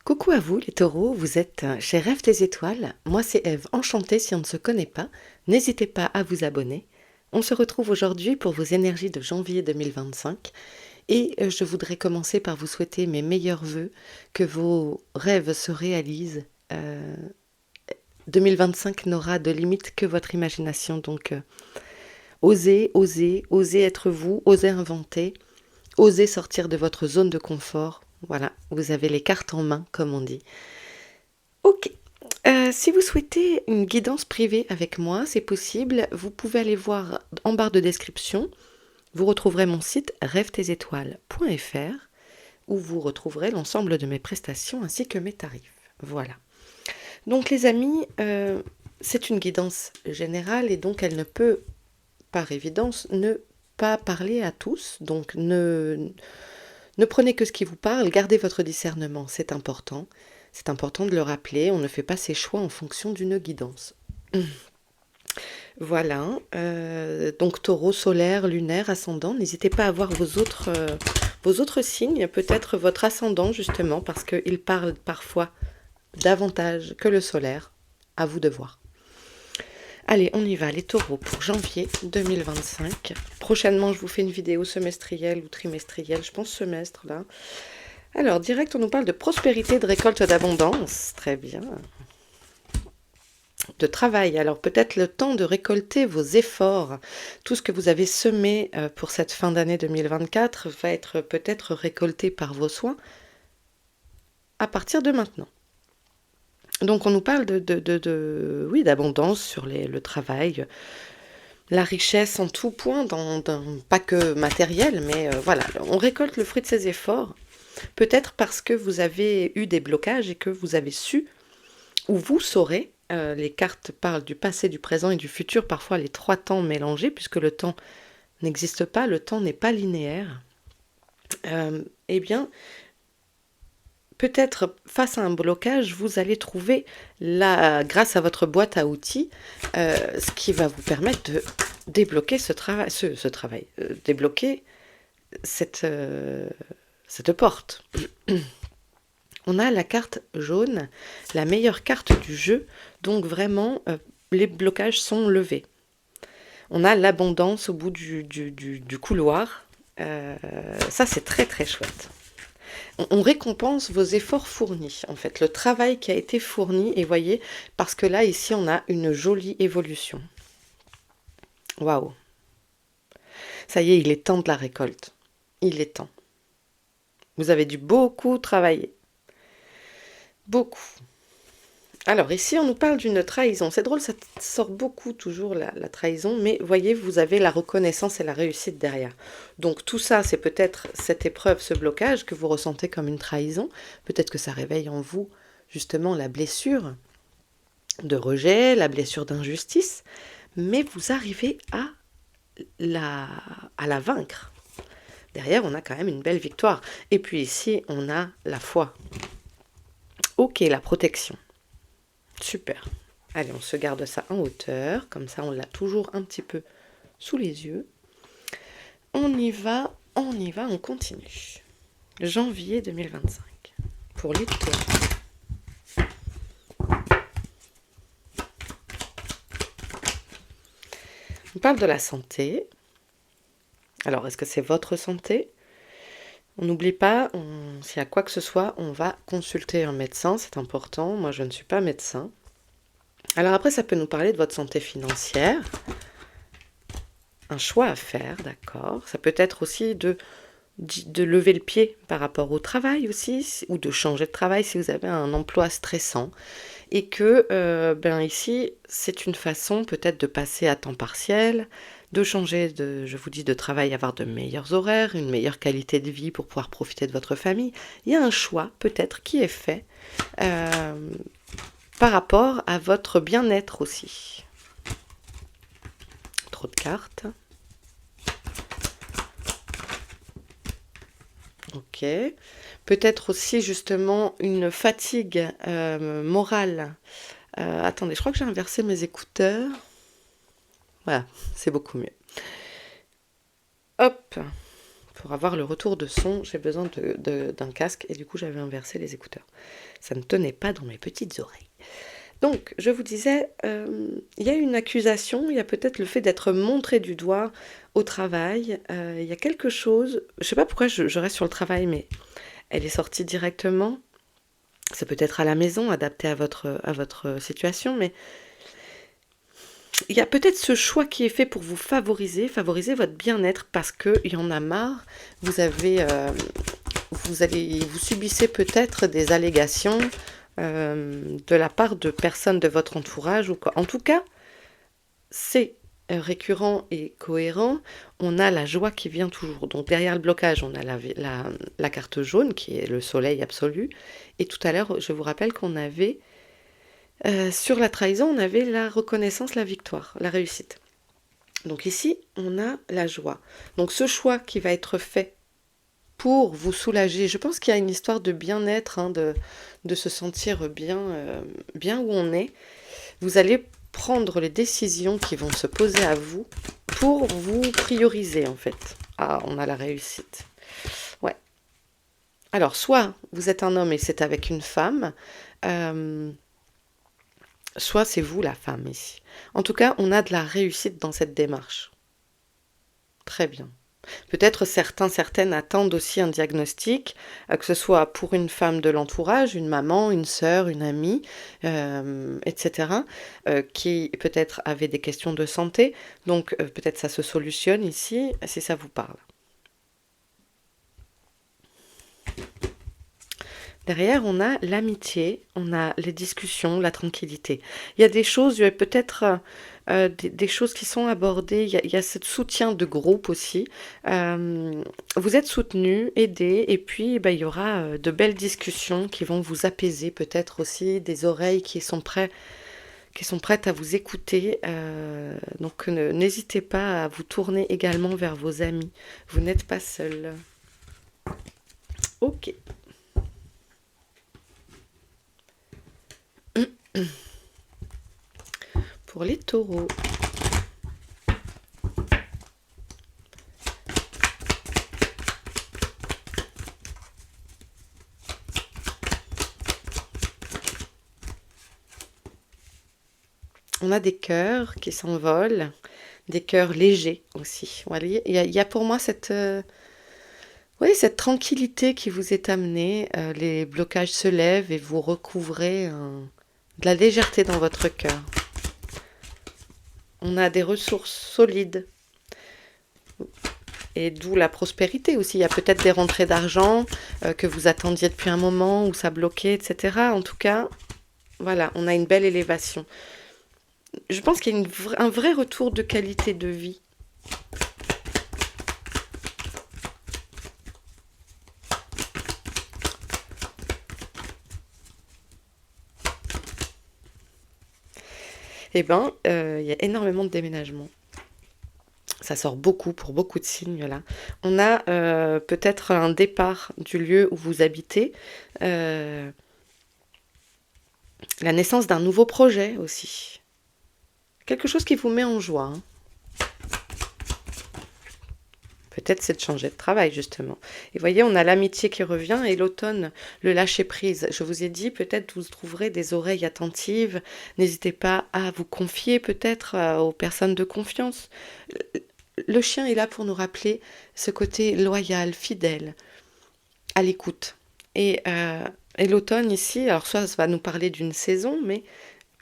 Coucou à vous les taureaux, vous êtes chez Rêve des étoiles. Moi c'est Eve, enchantée si on ne se connaît pas. N'hésitez pas à vous abonner. On se retrouve aujourd'hui pour vos énergies de janvier 2025 et je voudrais commencer par vous souhaiter mes meilleurs vœux, que vos rêves se réalisent. 2025 n'aura de limite que votre imagination, donc osez, osez, osez être vous, osez inventer, osez sortir de votre zone de confort. Voilà, vous avez les cartes en main, comme on dit. Ok. Si vous souhaitez une guidance privée avec moi, c'est possible. Vous pouvez aller voir en barre de description. Vous retrouverez mon site rêvetesétoiles.fr où vous retrouverez l'ensemble de mes prestations ainsi que mes tarifs. Voilà. Donc les amis, c'est une guidance générale et donc elle ne peut, par évidence, ne pas parler à tous. Donc ne prenez que ce qui vous parle, gardez votre discernement, c'est important. C'est important de le rappeler, on ne fait pas ses choix en fonction d'une guidance. Voilà, donc taureau, solaire, lunaire, ascendant, n'hésitez pas à voir vos autres signes, peut-être votre ascendant justement, parce qu'il parle parfois davantage que le solaire, à vous de voir. Allez, on y va, les taureaux, pour janvier 2025. Prochainement, je vous fais une vidéo semestrielle ou trimestrielle, je pense semestre là. Alors, direct, on nous parle de prospérité, de récolte, d'abondance. Très bien. De travail. Alors, peut-être le temps de récolter vos efforts. Tout ce que vous avez semé pour cette fin d'année 2024 va être peut-être récolté par vos soins à partir de maintenant. Donc, on nous parle oui, d'abondance sur le travail, la richesse en tout point, pas que matériel, mais voilà, on récolte le fruit de ses efforts. Peut-être parce que vous avez eu des blocages et que vous avez su, ou vous saurez, les cartes parlent du passé, du présent et du futur, parfois les trois temps mélangés, puisque le temps n'existe pas, le temps n'est pas linéaire. Eh bien, peut-être face à un blocage, vous allez trouver, grâce à votre boîte à outils, ce qui va vous permettre de débloquer ce travail, débloquer cette porte. On a la carte jaune, la meilleure carte du jeu, donc vraiment les blocages sont levés. On a l'abondance au bout du couloir, ça c'est très très chouette. On récompense vos efforts fournis, en fait, le travail qui a été fourni, et voyez, parce que là ici on a une jolie évolution. Waouh! Ça y est, il est temps de la récolte, il est temps. Vous avez dû beaucoup travailler. Beaucoup. Alors ici, on nous parle d'une trahison. C'est drôle, ça sort beaucoup toujours la trahison, mais voyez, vous avez la reconnaissance et la réussite derrière. Donc tout ça, c'est peut-être cette épreuve, ce blocage que vous ressentez comme une trahison. Peut-être que ça réveille en vous justement la blessure de rejet, la blessure d'injustice, mais vous arrivez à la vaincre. Derrière, on a quand même une belle victoire. Et puis ici, on a la foi. Ok, la protection. Super. Allez, on se garde ça en hauteur. Comme ça, on l'a toujours un petit peu sous les yeux. On y va, on continue. Janvier 2025. Pour les taureaux. On parle de la santé. Alors, est-ce que c'est votre santé ? On n'oublie pas, s'il y a quoi que ce soit, on va consulter un médecin, c'est important. Moi, je ne suis pas médecin. Alors après, ça peut nous parler de votre santé financière. Un choix à faire, d'accord. Ça peut être aussi de lever le pied par rapport au travail aussi, ou de changer de travail si vous avez un emploi stressant. Et que, ici, c'est une façon peut-être de passer à temps partiel, de changer je vous dis, de travail, avoir de meilleurs horaires, une meilleure qualité de vie pour pouvoir profiter de votre famille. Il y a un choix peut-être qui est fait par rapport à votre bien-être aussi. Trop de cartes. Ok. Peut-être aussi justement une fatigue morale. Attendez, je crois que j'ai inversé mes écouteurs. Voilà, c'est beaucoup mieux. Hop, Pour avoir le retour de son, j'ai besoin d'un casque et du coup j'avais inversé les écouteurs. Ça ne tenait pas dans mes petites oreilles. Donc, je vous disais, il y a une accusation, il y a peut-être le fait d'être montré du doigt au travail. Il y a quelque chose, je ne sais pas pourquoi je reste sur le travail, mais elle est sortie directement. Ça peut être à la maison, adapté à votre situation, mais il y a peut-être ce choix qui est fait pour vous favoriser votre bien-être parce qu'il y en a marre. Vous subissez peut-être des allégations de la part de personnes de votre entourage ou quoi. En tout cas, c'est récurrent et cohérent. On a la joie qui vient toujours. Donc derrière le blocage, on a la carte jaune qui est le soleil absolu. Et tout à l'heure, je vous rappelle qu'on avait sur la trahison, on avait la reconnaissance, la victoire, la réussite. Donc ici, on a la joie. Donc ce choix qui va être fait pour vous soulager, je pense qu'il y a une histoire de bien-être, hein, de se sentir bien, bien où on est. Vous allez prendre les décisions qui vont se poser à vous pour vous prioriser en fait. Ah, on a la réussite. Ouais. Alors, soit vous êtes un homme et c'est avec une femme, soit c'est vous la femme ici. En tout cas, on a de la réussite dans cette démarche. Très bien. Peut-être certaines attendent aussi un diagnostic, que ce soit pour une femme de l'entourage, une maman, une sœur, une amie, etc., qui peut-être avait des questions de santé. Donc peut-être ça se solutionne ici, si ça vous parle. Derrière, on a l'amitié, on a les discussions, la tranquillité. Il y a des choses, il y a peut-être des choses qui sont abordées. Il y a ce soutien de groupe aussi. Vous êtes soutenu, aidé, et puis il y aura de belles discussions qui vont vous apaiser, peut-être aussi des oreilles qui sont prêtes à vous écouter. Donc n'hésitez pas à vous tourner également vers vos amis. Vous n'êtes pas seul. Ok. Pour les taureaux. On a des cœurs qui s'envolent, des cœurs légers aussi. Voilà, il y a pour moi cette tranquillité qui vous est amenée. Les blocages se lèvent et vous recouvrez de la légèreté dans votre cœur. On a des ressources solides. Et d'où la prospérité aussi. Il y a peut-être des rentrées d'argent que vous attendiez depuis un moment, où ça bloquait, etc. En tout cas, voilà, on a une belle élévation. Je pense qu'il y a un vrai retour de qualité de vie. Eh bien, il y a énormément de déménagements. Ça sort beaucoup pour beaucoup de signes là. On a peut-être un départ du lieu où vous habitez. La naissance d'un nouveau projet aussi. Quelque chose qui vous met en joie. Hein. Peut-être c'est de changer de travail, justement. Et voyez, on a l'amitié qui revient et l'automne, le lâcher-prise. Je vous ai dit, peut-être vous trouverez des oreilles attentives. N'hésitez pas à vous confier peut-être aux personnes de confiance. Le chien est là pour nous rappeler ce côté loyal, fidèle, à l'écoute. Et l'automne ici, alors ça va nous parler d'une saison, mais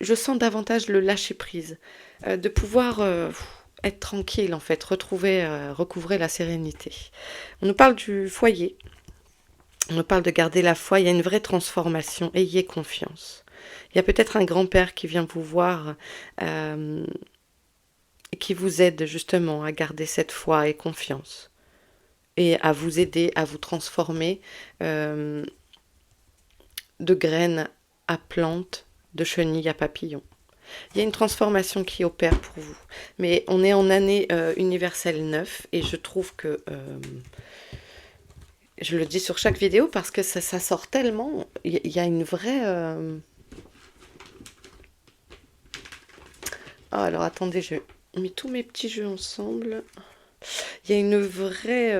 je sens davantage le lâcher-prise. De pouvoir... être tranquille en fait, recouvrer la sérénité. On nous parle du foyer, on nous parle de garder la foi, il y a une vraie transformation, ayez confiance. Il y a peut-être un grand-père qui vient vous voir et qui vous aide justement à garder cette foi et confiance et à vous aider à vous transformer de graines à plantes, de chenilles à papillons. Il y a une transformation qui opère pour vous. Mais on est en année universelle 9 et je trouve que... je le dis sur chaque vidéo parce que ça sort tellement... Il y a une vraie... Oh, alors attendez, je mets tous mes petits jeux ensemble. Il y a une vraie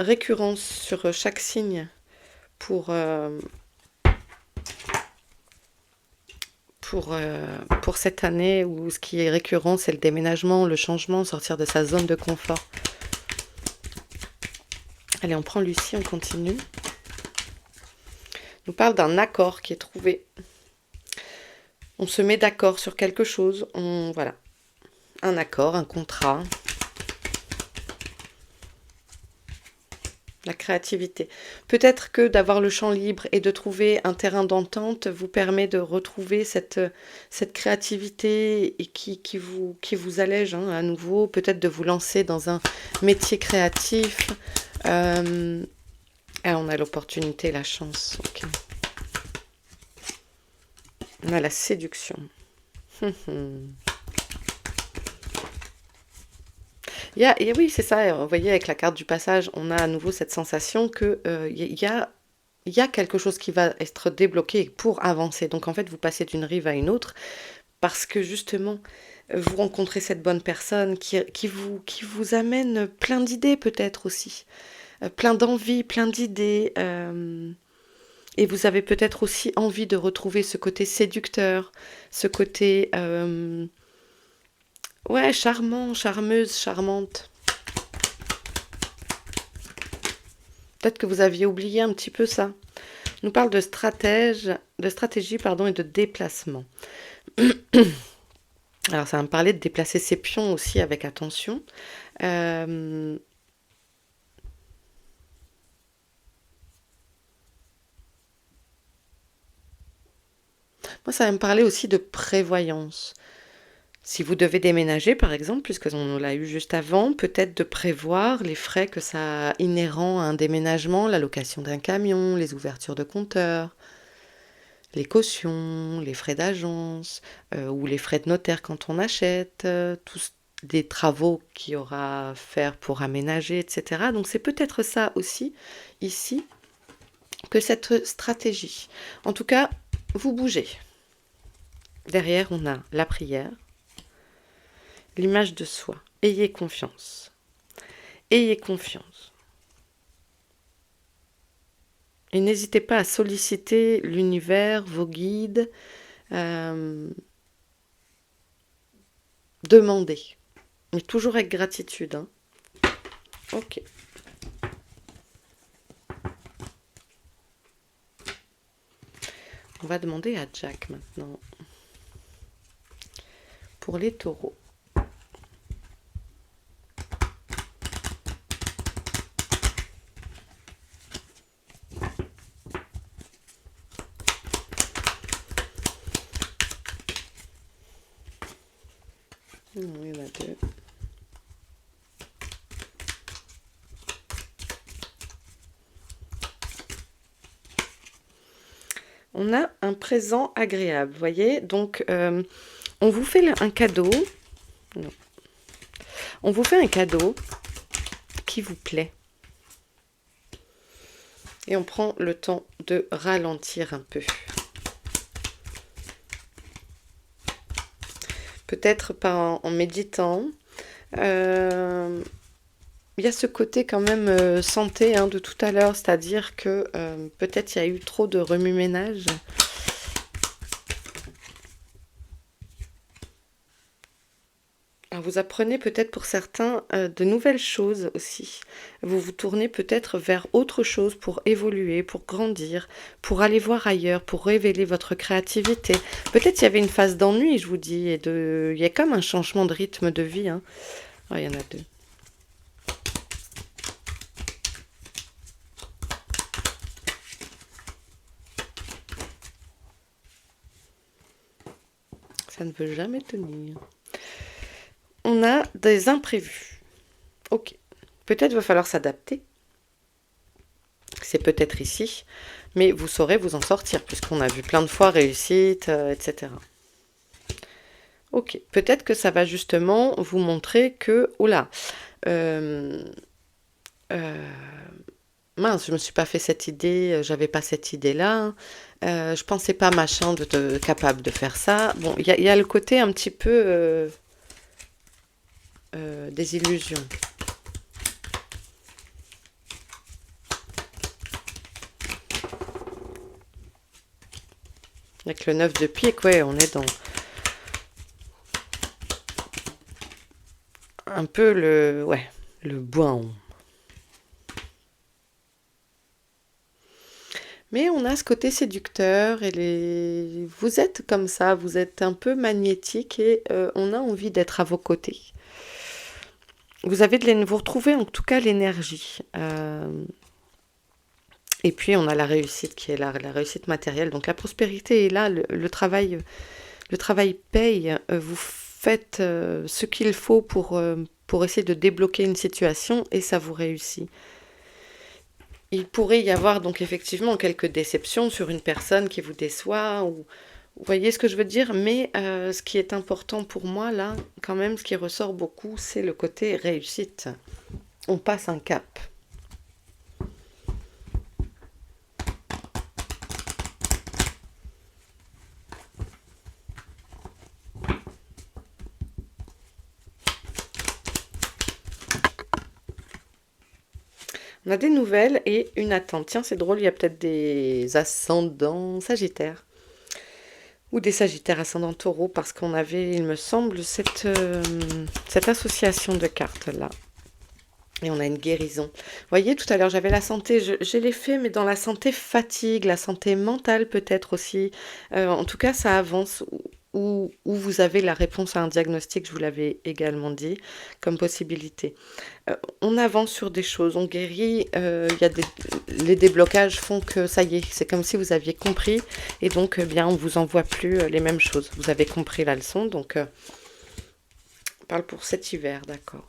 récurrence sur chaque signe pour, euh, pour cette année où ce qui est récurrent, c'est le déménagement, le changement, sortir de sa zone de confort. Allez, on prend Lucie, on continue. On nous parle d'un accord qui est trouvé. On se met d'accord sur quelque chose. Voilà. Un accord, un contrat. La créativité. Peut-être que d'avoir le champ libre et de trouver un terrain d'entente vous permet de retrouver cette créativité et qui vous allège hein, à nouveau. Peut-être de vous lancer dans un métier créatif. On a l'opportunité, la chance. Okay. On a la séduction. Oui, c'est ça. Vous voyez, avec la carte du passage, on a à nouveau cette sensation que il y a quelque chose qui va être débloqué pour avancer. Donc en fait, vous passez d'une rive à une autre parce que justement, vous rencontrez cette bonne personne qui vous amène plein d'idées peut-être aussi, plein d'envies, plein d'idées. Et vous avez peut-être aussi envie de retrouver ce côté séducteur, ce côté ouais, charmant, charmeuse, charmante. Peut-être que vous aviez oublié un petit peu ça. On nous parle de stratégie pardon, et de déplacement. Alors ça va me parler de déplacer ses pions aussi avec attention. Moi, ça va me parler aussi de prévoyance. Si vous devez déménager, par exemple, puisque on l'a eu juste avant, peut-être de prévoir les frais que ça a inhérents à un déménagement, la location d'un camion, les ouvertures de compteurs, les cautions, les frais d'agence, ou les frais de notaire quand on achète, tous des travaux qu'il y aura à faire pour aménager, etc. Donc c'est peut-être ça aussi, ici, que cette stratégie. En tout cas, vous bougez. Derrière, on a la prière, l'image de soi. Ayez confiance. Ayez confiance. Et n'hésitez pas à solliciter l'univers, vos guides. Demandez. Mais toujours avec gratitude. Hein. Ok. On va demander à Jack maintenant. Pour les taureaux. Non, il y en a deux. On a un présent agréable, vous voyez. Donc, on vous fait un cadeau. Non. On vous fait un cadeau qui vous plaît. Et on prend le temps de ralentir un peu. Peut-être pas en méditant. Il y a ce côté quand même santé hein, de tout à l'heure, c'est-à-dire que peut-être il y a eu trop de remue-ménage. Alors vous apprenez peut-être pour certains de nouvelles choses aussi. Vous vous tournez peut-être vers autre chose pour évoluer, pour grandir, pour aller voir ailleurs, pour révéler votre créativité. Peut-être il y avait une phase d'ennui, je vous dis, il y a comme un changement de rythme de vie. Hein. Oh, il y en a deux. Ça ne veut jamais tenir. On a des imprévus. Ok. Peut-être va falloir s'adapter. C'est peut-être ici. Mais vous saurez vous en sortir, puisqu'on a vu plein de fois réussite, etc. Ok. Peut-être que ça va justement vous montrer que... Oula mince, je me suis pas fait cette idée, j'avais pas cette idée-là. Je pensais pas machin capable de faire ça. Bon, il y a le côté un petit peu... des illusions. Avec le 9 de pique, ouais, on est dans un peu le boin. Mais on a ce côté séducteur et vous êtes comme ça, vous êtes un peu magnétique et on a envie d'être à vos côtés. Vous retrouvez en tout cas l'énergie. Et puis on a la réussite qui est là, la réussite matérielle. Donc la prospérité est là, le travail paye. Vous faites ce qu'il faut pour essayer de débloquer une situation et ça vous réussit. Il pourrait y avoir donc effectivement quelques déceptions sur une personne qui vous déçoit, ou vous voyez ce que je veux dire, mais ce qui est important pour moi là, quand même, ce qui ressort beaucoup, c'est le côté réussite. On passe un cap. On a des nouvelles et une attente. Tiens, c'est drôle, il y a peut-être des ascendants sagittaires. Ou des sagittaires ascendants taureaux, parce qu'on avait, il me semble, cette association de cartes-là. Et on a une guérison. Vous voyez, tout à l'heure, j'avais la santé, j'ai les faits, mais dans la santé fatigue, la santé mentale peut-être aussi. En tout cas, ça avance. Où vous avez la réponse à un diagnostic, je vous l'avais également dit, comme possibilité. On avance sur des choses, on guérit, les déblocages font que ça y est, c'est comme si vous aviez compris, et donc bien on vous envoie plus les mêmes choses. Vous avez compris la leçon, donc on parle pour cet hiver, d'accord.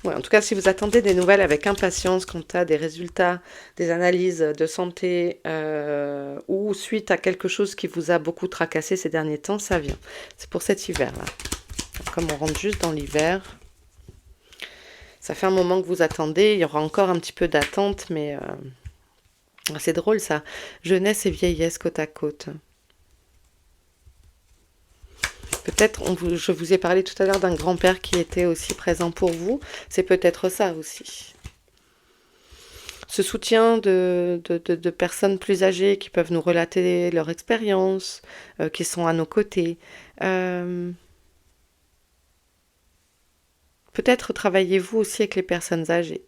Ouais, en tout cas, si vous attendez des nouvelles avec impatience quant à des résultats, des analyses de santé ou suite à quelque chose qui vous a beaucoup tracassé ces derniers temps, ça vient. C'est pour cet hiver-là. Comme on rentre juste dans l'hiver, ça fait un moment que vous attendez, il y aura encore un petit peu d'attente, mais c'est drôle ça. Jeunesse et vieillesse côte à côte. Peut-être, je vous ai parlé tout à l'heure d'un grand-père qui était aussi présent pour vous. C'est peut-être ça aussi. Ce soutien de personnes plus âgées qui peuvent nous relater leur expérience, qui sont à nos côtés. Peut-être travaillez-vous aussi avec les personnes âgées.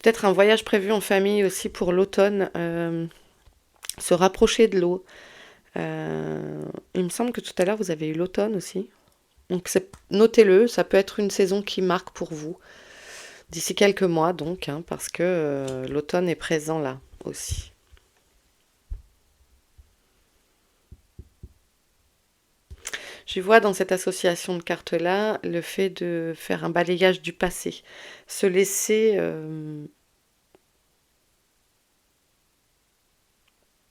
Peut-être un voyage prévu en famille aussi pour l'automne. Se rapprocher de l'eau. Il me semble que tout à l'heure, vous avez eu l'automne aussi. Donc notez-le, ça peut être une saison qui marque pour vous. D'ici quelques mois donc, hein, parce que l'automne est présent là aussi. Je vois dans cette association de cartes-là le fait de faire un balayage du passé. Se laisser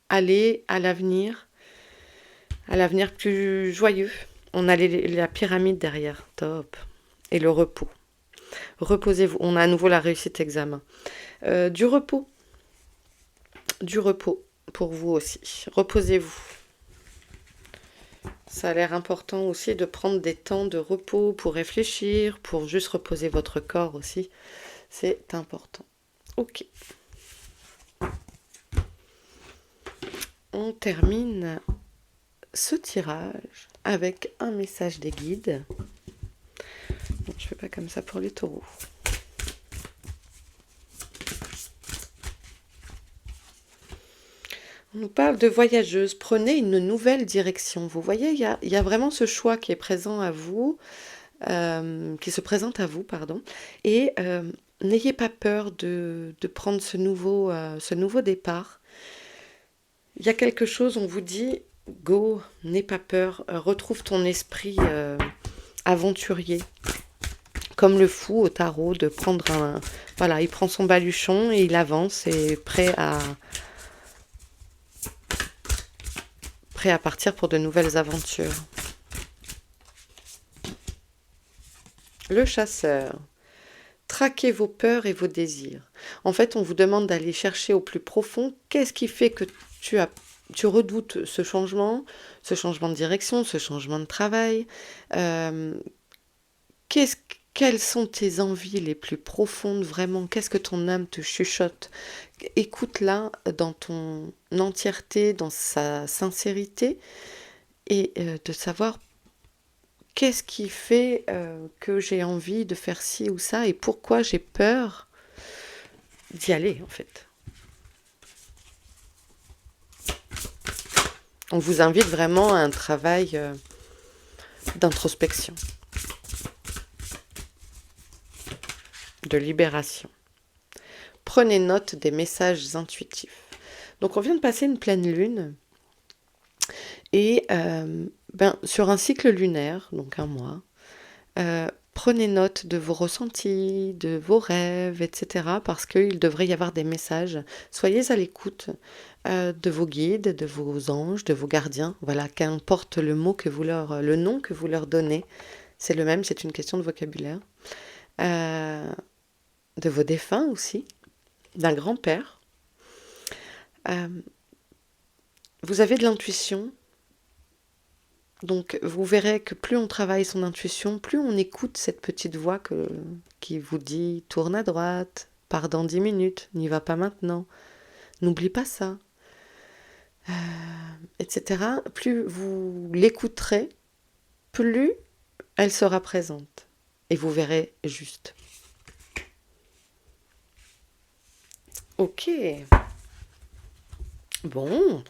aller à l'avenir plus joyeux. On a la pyramide derrière, top. Et le repos. Reposez-vous. On a à nouveau la réussite examen. Du repos. Du repos pour vous aussi. Reposez-vous. Ça a l'air important aussi de prendre des temps de repos pour réfléchir, pour juste reposer votre corps aussi. C'est important. Ok. On termine ce tirage avec un message des guides. Bon, je ne fais pas comme ça pour les taureaux. On nous parle de voyageuse. Prenez une nouvelle direction. Vous voyez, il y a vraiment ce choix qui est présent à vous, qui se présente à vous, pardon. Et n'ayez pas peur de prendre ce nouveau départ. Il y a quelque chose, on vous dit, go, n'aie pas peur, retrouve ton esprit aventurier. Comme le fou au tarot, de prendre un... Voilà, il prend son baluchon et il avance et prêt à partir pour de nouvelles aventures. Le chasseur. traquez vos peurs et vos désirs. En fait, on vous demande d'aller chercher au plus profond qu'est-ce qui fait que tu redoutes ce changement de direction, ce changement de travail. Euh, qu'est-ce, quelles sont tes envies les plus profondes vraiment? Qu'est-ce que ton âme te chuchote? Écoute-la dans ton entièreté, dans sa sincérité, et de savoir qu'est-ce qui fait que j'ai envie de faire ci ou ça et pourquoi j'ai peur d'y aller en fait. On vous invite vraiment à un travail d'introspection, de libération. Prenez note des messages intuitifs. Donc on vient de passer une pleine lune et sur un cycle lunaire, donc un mois, prenez note de vos ressentis, de vos rêves, etc. parce qu'il devrait y avoir des messages. Soyez à l'écoute de vos guides, de vos anges, de vos gardiens. Voilà, qu'importe le nom que vous leur donnez, c'est le même, c'est une question de vocabulaire. De vos défunts aussi, d'un grand-père. Vous avez de l'intuition. Donc vous verrez que plus on travaille son intuition, plus on écoute cette petite voix qui vous dit « tourne à droite, pars dans 10 minutes, n'y va pas maintenant, n'oublie pas ça », etc. Plus vous l'écouterez, plus elle sera présente et vous verrez juste. Ok. Bon,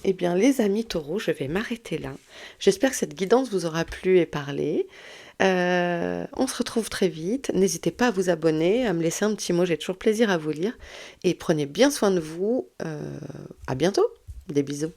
eh bien les amis taureaux, je vais m'arrêter là. J'espère que cette guidance vous aura plu et parlé. On se retrouve très vite. N'hésitez pas à vous abonner, à me laisser un petit mot, j'ai toujours plaisir à vous lire. Et prenez bien soin de vous. À bientôt. Des bisous.